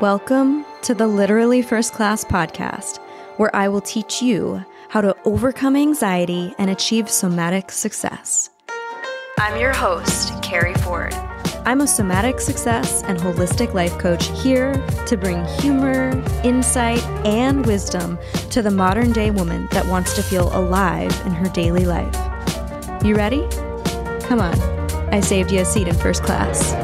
Welcome to the Literally First Class podcast, where I will teach you how to overcome anxiety and achieve somatic success. I'm your host, Keri Ford. I'm a somatic success and holistic life coach here to bring humor, insight, and wisdom to the modern day woman that wants to feel alive in her daily life. You ready? Come on, I saved you a seat in first class.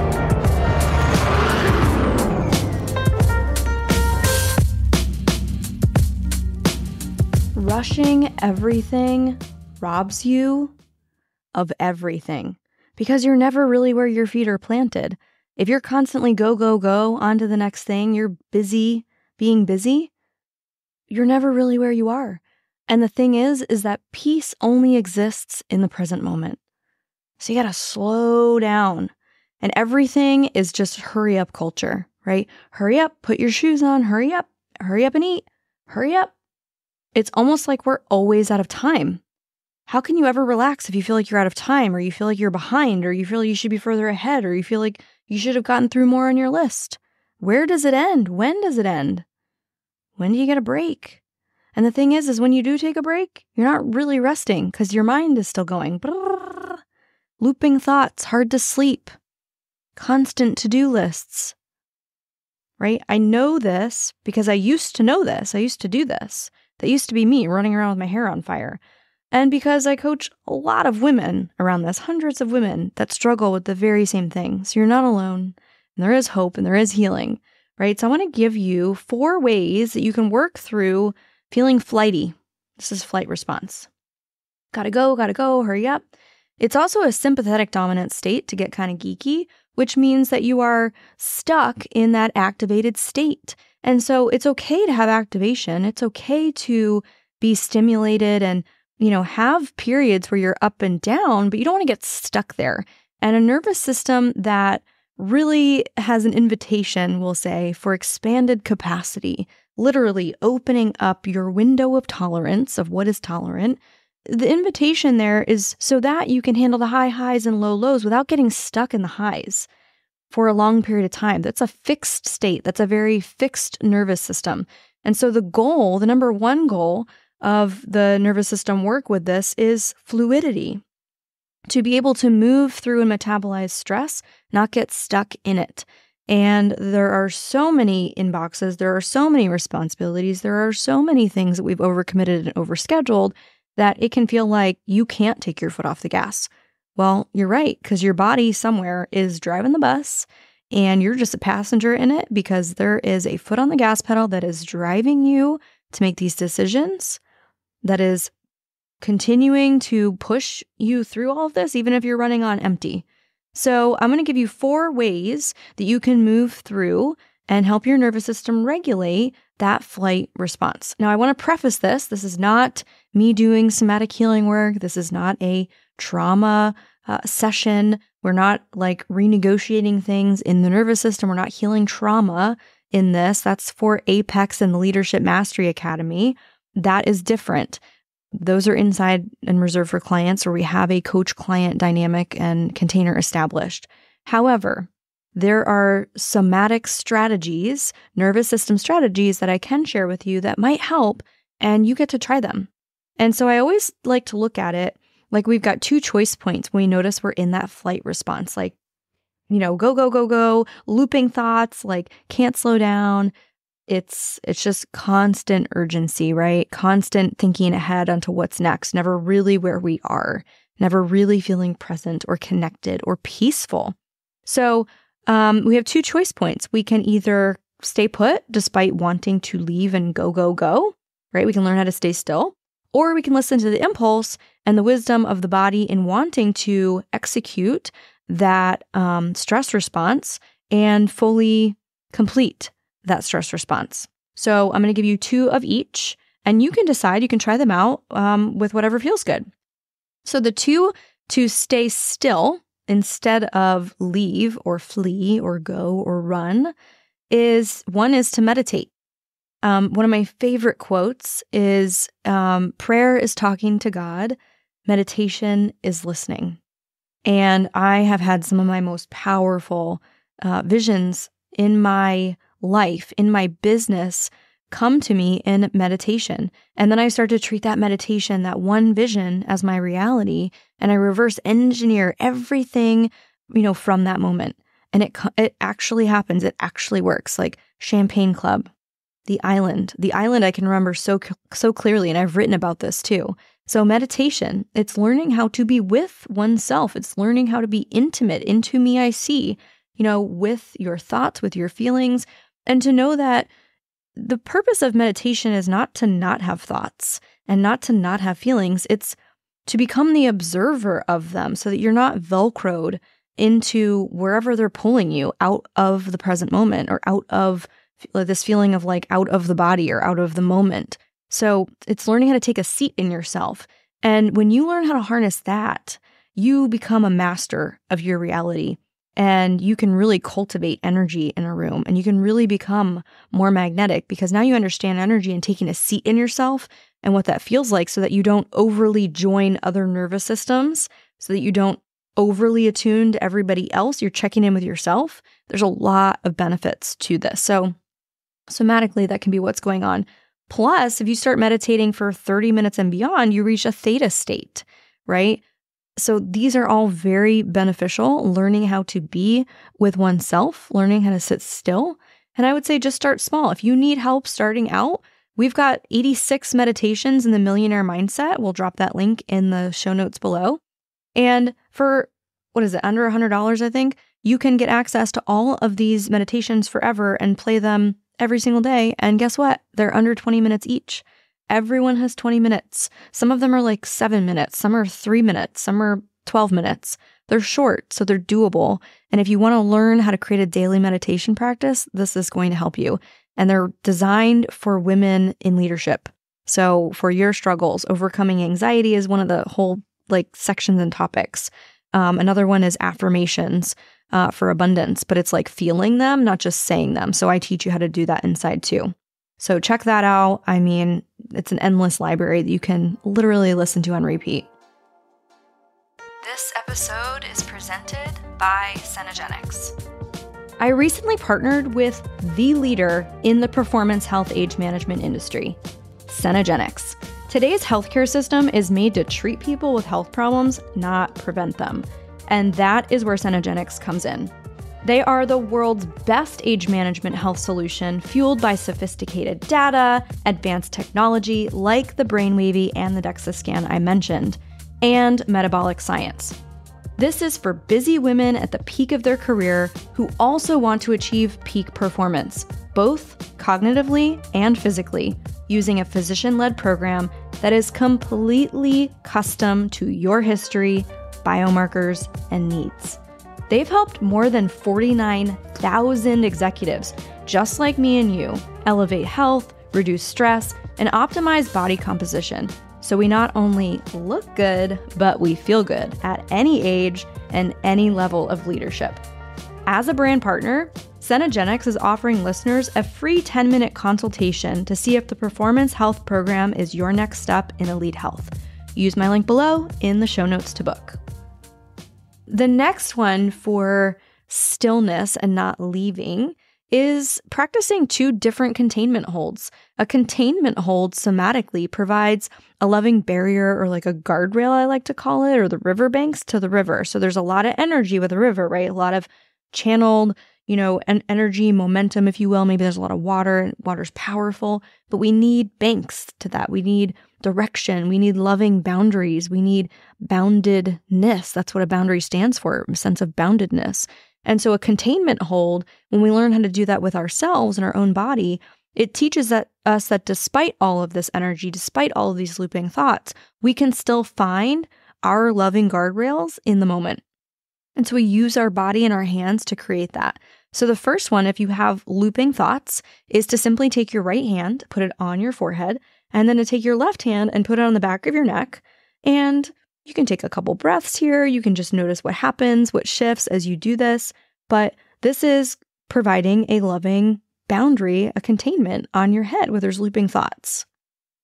Rushing everything robs you of everything because you're never really where your feet are planted. If you're constantly go, go, go, on to the next thing, you're busy being busy, you're never really where you are. And the thing is that peace only exists in the present moment. So you gotta slow down. And everything is just hurry up culture, right? Hurry up, put your shoes on, hurry up and eat, hurry up. It's almost like we're always out of time. How can you ever relax if you feel like you're out of time, or you feel like you're behind, or you feel like you should be further ahead, or you feel like you should have gotten through more on your list? Where does it end? When does it end? When do you get a break? And the thing is when you do take a break, you're not really resting because your mind is still going. Brrr, looping thoughts, hard to sleep, constant to-do lists, right? I know this because I used to know this. I used to do this. That used to be me running around with my hair on fire. And because I coach a lot of women around this, hundreds of women that struggle with the very same thing. So you're not alone, and there is hope and there is healing, right? So I want to give you 4 ways that you can work through feeling flighty. This is flight response. Gotta go, hurry up. It's also a sympathetic dominant state, to get kind of geeky, which means that you are stuck in that activated state. And so it's okay to have activation. It's okay to be stimulated and, have periods where you're up and down, but you don't want to get stuck there. And a nervous system that really has an invitation, we'll say, for expanded capacity, literally opening up your window of tolerance of what is tolerant. The invitation there is so that you can handle the high highs and low lows without getting stuck in the highs for a long period of time. That's a fixed state. That's a very fixed nervous system. And so the number one goal of the nervous system work with this is fluidity, to be able to move through and metabolize stress, not get stuck in it. And there are so many inboxes, there are so many responsibilities, there are so many things that we've overcommitted and overscheduled that it can feel like you can't take your foot off the gas. Well, you're right, because your body somewhere is driving the bus and you're just a passenger in it because there is a foot on the gas pedal that is driving you to make these decisions, that is continuing to push you through all of this, even if you're running on empty. So I'm going to give you 4 ways that you can move through and help your nervous system regulate that flight response. Now, I want to preface this. This is not me doing somatic healing work. This is not a trauma session. We're not like renegotiating things in the nervous system. We're not healing trauma in this. That's for Apex and the Leadership Mastery Academy. That is different. Those are inside and reserved for clients where we have a coach-client dynamic and container established. However, there are somatic strategies, nervous system strategies that I can share with you that might help, and you get to try them. And so I always like to look at it like we've got 2 choice points when we notice we're in that flight response, like, go, go, go, go, looping thoughts, like can't slow down. It's just constant urgency, right? Constant thinking ahead onto what's next, never really where we are, never really feeling present or connected or peaceful. So we have 2 choice points. We can either stay put despite wanting to leave and go, go, go, right? We can learn how to stay still. Or we can listen to the impulse and the wisdom of the body in wanting to execute that stress response and fully complete that stress response. So I'm going to give you 2 of each, and you can decide, you can try them out with whatever feels good. So the 2 to stay still instead of leave or flee or go or run is, one is to meditate. One of my favorite quotes is, prayer is talking to God, meditation is listening. And I have had some of my most powerful visions in my life, in my business, come to me in meditation. And then I start to treat that meditation, that one vision, as my reality, and I reverse engineer everything, from that moment. And it actually happens. It actually works. Like Champagne Club, the island I can remember so clearly, and I've written about this too. So meditation, it's learning how to be with oneself. It's learning how to be intimate, into me I see, with your thoughts, with your feelings, and to know that the purpose of meditation is not to not have thoughts and not to not have feelings. It's to become the observer of them so that you're not Velcroed into wherever they're pulling you out of the present moment, or out of this feeling of like out of the body or out of the moment. So it's learning how to take a seat in yourself. And when you learn how to harness that, you become a master of your reality. And you can really cultivate energy in a room, and you can really become more magnetic because now you understand energy and taking a seat in yourself and what that feels like, so that you don't overly join other nervous systems, so that you don't overly attune to everybody else. You're checking in with yourself. There's a lot of benefits to this. So somatically, that can be what's going on. Plus, if you start meditating for 30 minutes and beyond, you reach a theta state, right? So these are all very beneficial, learning how to be with oneself, learning how to sit still. And I would say just start small. If you need help starting out, we've got 86 meditations in the Millionaire Mindset. We'll drop that link in the show notes below. And for, under $100, I think, you can get access to all of these meditations forever and play them every single day. And guess what? They're under 20 minutes each. Everyone has 20 minutes. Some of them are like 7 minutes. Some are 3 minutes. Some are 12 minutes. They're short, so they're doable. And if you want to learn how to create a daily meditation practice, this is going to help you. And they're designed for women in leadership. So for your struggles, overcoming anxiety is one of the whole sections and topics. Another one is affirmations for abundance, but it's like feeling them, not just saying them. So I teach you how to do that inside too. So check that out. I mean, it's an endless library that you can literally listen to on repeat. This episode is presented by Cenegenics. I recently partnered with the leader in the performance health age management industry, Cenegenics. Today's healthcare system is made to treat people with health problems, not prevent them. And that is where Cenegenics comes in. They are the world's best age management health solution, fueled by sophisticated data, advanced technology like the Brainwavy and the DEXA scan I mentioned, and metabolic science. This is for busy women at the peak of their career who also want to achieve peak performance, both cognitively and physically, using a physician-led program that is completely custom to your history, biomarkers, and needs. They've helped more than 49,000 executives, just like me and you, elevate health, reduce stress, and optimize body composition. So we not only look good, but we feel good at any age and any level of leadership. As a brand partner, Cenegenics is offering listeners a free 10-minute consultation to see if the Performance Health program is your next step in elite health. Use my link below in the show notes to book. The next one for stillness and not leaving is practicing 2 different containment holds. A containment hold somatically provides a loving barrier, or like a guardrail, I like to call it, or the riverbanks to the river. So there's a lot of energy with a river, right? A lot of channeled, energy, momentum, if you will. Maybe there's a lot of water, and water's powerful, but we need banks to that. We need direction. We need loving boundaries. We need boundedness. That's what a boundary stands for, a sense of boundedness. And so a containment hold, when we learn how to do that with ourselves and our own body, it teaches us that despite all of this energy, despite all of these looping thoughts, we can still find our loving guardrails in the moment. And so we use our body and our hands to create that. So the first one, if you have looping thoughts, is to simply take your right hand, put it on your forehead, and then to take your left hand and put it on the back of your neck. And you can take a couple breaths here. You can just notice what happens, what shifts as you do this. But this is providing a loving boundary, a containment on your head where there's looping thoughts.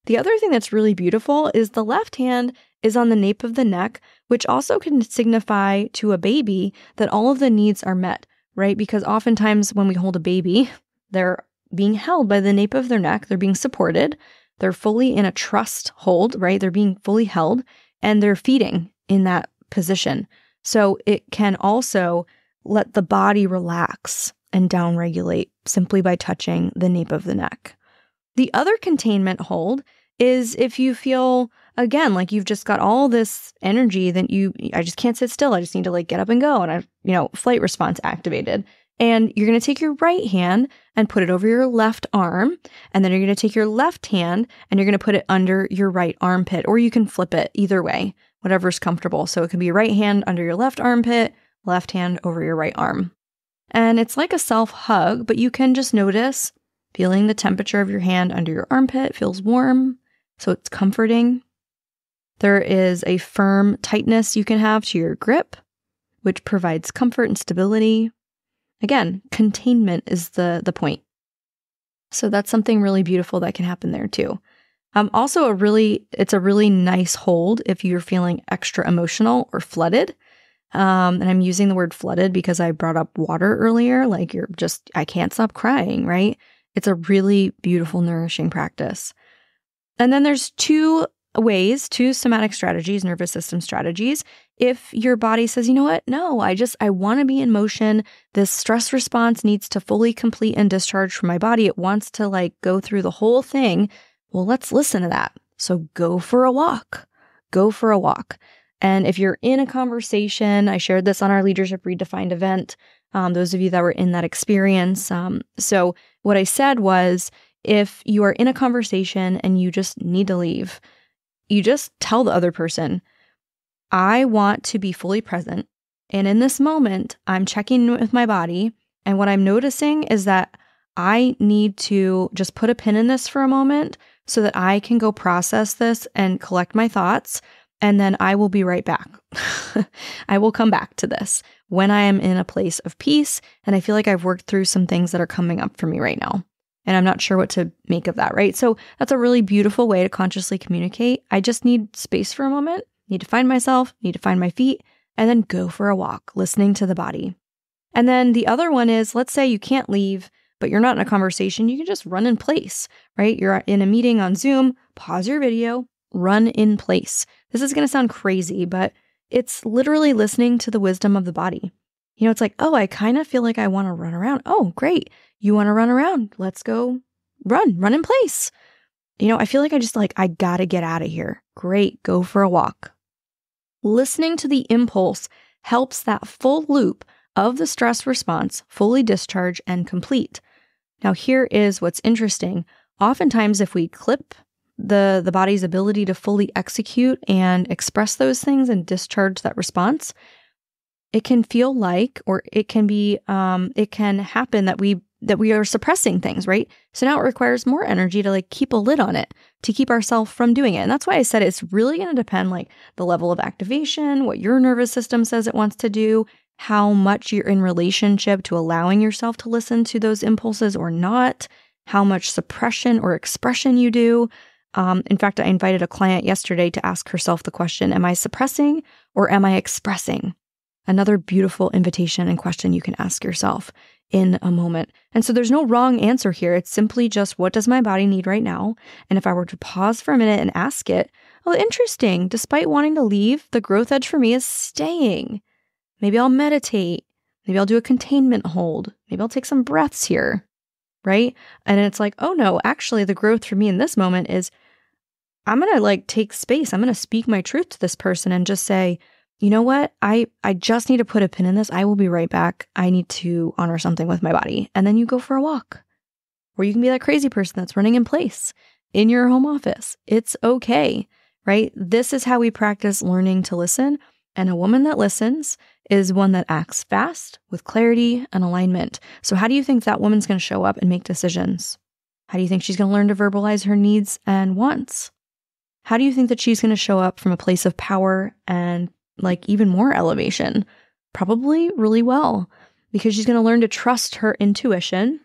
The other thing that's really beautiful is the left hand is on the nape of the neck, which also can signify to a baby that all of the needs are met, right? Because oftentimes when we hold a baby, They're being held by the nape of their neck. They're being supported. They're fully in a trust hold, right? They're being fully held, and they're feeding in that position. So it can also let the body relax and downregulate simply by touching the nape of the neck. The other containment hold is if you feel, again, like you've just got all this energy that I just can't sit still. I just need to like get up and go. And flight response activated. And you're going to take your right hand and put it over your left arm. And then you're going to take your left hand and you're going to put it under your right armpit, or you can flip it either way, whatever's comfortable. So it can be right hand under your left armpit, left hand over your right arm. And it's like a self hug, but you can just notice feeling the temperature of your hand under your armpit. It feels warm, so it's comforting. There is a firm tightness you can have to your grip, which provides comfort and stability. Again, containment is the point. So that's something really beautiful that can happen there too. Also, it's a really nice hold if you're feeling extra emotional or flooded. And I'm using the word flooded because I brought up water earlier. Like I can't stop crying, right? It's a really beautiful, nourishing practice. And then there's two somatic strategies, nervous system strategies. If your body says, you know what? No, I want to be in motion. This stress response needs to fully complete and discharge from my body. It wants to like go through the whole thing. Well, let's listen to that. So go for a walk. Go for a walk. And if you're in a conversation, I shared this on our Leadership Redefined event, those of you that were in that experience. So what I said was, if you are in a conversation and you just need to leave, you just tell the other person, I want to be fully present. And in this moment, I'm checking with my body. And what I'm noticing is that I need to just put a pin in this for a moment so that I can go process this and collect my thoughts. And then I will be right back. I will come back to this when I am in a place of peace. And I feel like I've worked through some things that are coming up for me right now. And I'm not sure what to make of that, right? So that's a really beautiful way to consciously communicate. I just need space for a moment, need to find myself, need to find my feet, and then go for a walk, listening to the body. And then the other one is, let's say you can't leave, but you're not in a conversation. You can just run in place, right? You're in a meeting on Zoom, pause your video, run in place. This is going to sound crazy, but it's literally listening to the wisdom of the body. It's like, oh, I kind of feel like I want to run around. Oh, great. You want to run around? Let's go run in place. I feel like I got to get out of here. Great. Go for a walk. Listening to the impulse helps that full loop of the stress response fully discharge and complete. Now, here is what's interesting. Oftentimes, if we clip the body's ability to fully execute and express those things and discharge that response, it can feel like, or it can be, it can happen that we are suppressing things, right? So now it requires more energy to like keep a lid on it, to keep ourselves from doing it. And that's why I said it's really going to depend like the level of activation, what your nervous system says it wants to do, how much you're in relationship to allowing yourself to listen to those impulses or not, how much suppression or expression you do. In fact, I invited a client yesterday to ask herself the question, am I suppressing or am I expressing? Another beautiful invitation and question you can ask yourself in a moment. And so there's no wrong answer here. It's simply just, what does my body need right now? And if I were to pause for a minute and ask it, oh, interesting. Despite wanting to leave, the growth edge for me is staying. Maybe I'll meditate. Maybe I'll do a containment hold. Maybe I'll take some breaths here, right? And it's like, oh no, actually the growth for me in this moment is I'm going to like take space. I'm going to speak my truth to this person and just say, you know what? I just need to put a pin in this. I will be right back. I need to honor something with my body. And then you go for a walk. Or you can be that crazy person that's running in place in your home office. It's okay, right? This is how we practice learning to listen. And a woman that listens is one that acts fast with clarity and alignment. So how do you think that woman's going to show up and make decisions? How do you think she's going to learn to verbalize her needs and wants? How do you think that she's going to show up from a place of power and like even more elevation? Probably really well, because she's going to learn to trust her intuition.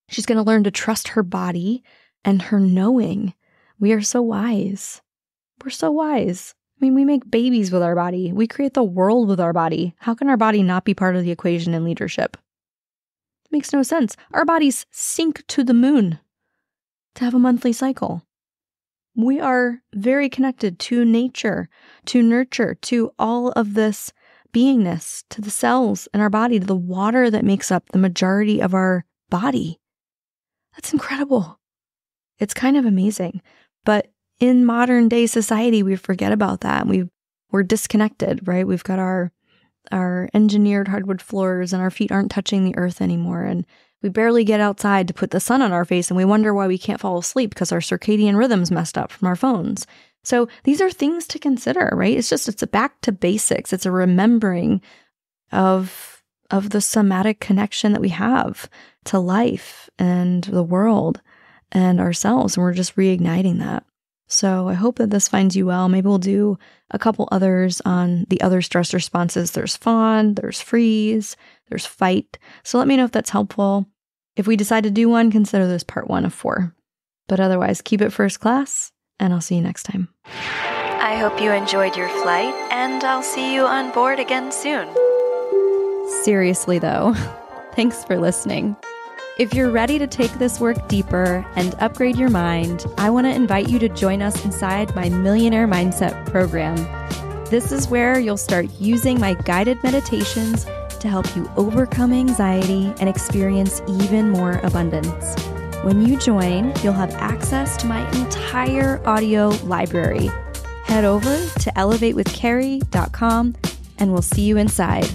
She's going to learn to trust her body and her knowing. We are so wise. We're so wise. I mean, we make babies with our body. We create the world with our body. How can our body not be part of the equation in leadership? It makes no sense. Our bodies sink to the moon to have a monthly cycle. We are very connected to nature, to nurture, to all of this beingness, to the cells in our body, to the water that makes up the majority of our body. That's incredible. It's kind of amazing. But in modern day society, we forget about that. We're disconnected, right? We've got our engineered hardwood floors and our feet aren't touching the earth anymore. And we barely get outside to put the sun on our face, and we wonder why we can't fall asleep because our circadian rhythm's messed up from our phones. So these are things to consider, right? It's a back to basics. It's a remembering of the somatic connection that we have to life and the world and ourselves. And we're just reigniting that. So I hope that this finds you well. Maybe we'll do a couple others on the other stress responses. There's fawn, there's freeze, there's fight. So let me know if that's helpful. If we decide to do one, consider this part 1 of 4. But otherwise, keep it first class, and I'll see you next time. I hope you enjoyed your flight, and I'll see you on board again soon. Seriously though, thanks for listening. If you're ready to take this work deeper and upgrade your mind, I want to invite you to join us inside my Millionaire Mindset program. This is where you'll start using my guided meditations to help you overcome anxiety and experience even more abundance. When you join, you'll have access to my entire audio library. Head over to elevatewithkeri.com and we'll see you inside.